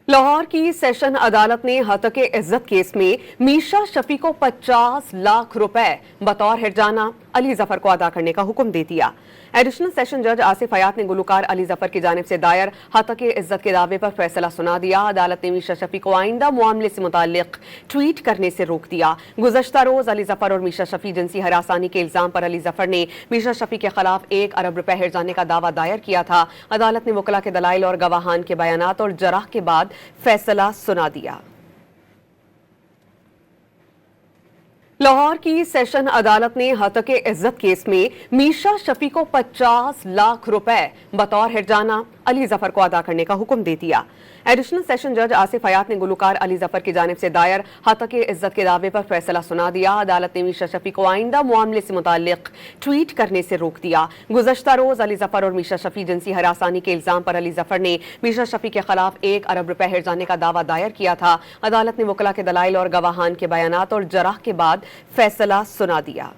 लाहौर की सेशन अदालत ने हतके इज्जत केस में मीशा शफी को 50 लाख रुपए बतौर हिरजाना अली जफर को अदा करने का हुक्म दे दिया। एडिशनल सेशन जज आसिफ हयात ने गुलकार अली जफर की जानिब से दायर हतके इज्जत के दावे पर फैसला सुना दिया। अदालत ने मीशा शफी को आइंदा मामले से मुताल्लिक ट्वीट करने से रोक दिया। गुज़श्ता रोज अली जफर और मीशा शफी जिनसी हरासानी के इल्जाम पर अली जफर ने मीशा शफी के खिलाफ 1 अरब रुपए हिरजाने का दावा दायर किया था। अदालत ने वकला के दलाइल और गवाहान के बयानात और जराह के बाद फैसला सुना दिया। लाहौर की सेशन अदालत ने हतके इज्जत केस में मीशा शफी को 50 लाख रुपए बतौर हिरजाना अली जफर को अदा करने का हुक्म दे दिया। एडिशनल सेशन जज आसिफ हयात ने गुलकार अली जफर की जानिब से दायर हतके इज्जत के दावे पर फैसला सुना दिया। अदालत ने मीशा शफी को आइंदा मामले से मुताल्लिक ट्वीट करने से रोक दिया। गुज़श्ता रोज अली जफर और मीशा शफी जिनसी हरासानी के इल्जाम पर अली जफर ने मीशा शफी के खिलाफ 1 अरब रुपए हिरजाने का दावा दायर किया था। अदालत ने वकला के दलाइल और गवाहान के बयानात और जराह के बाद फैसला सुना दिया।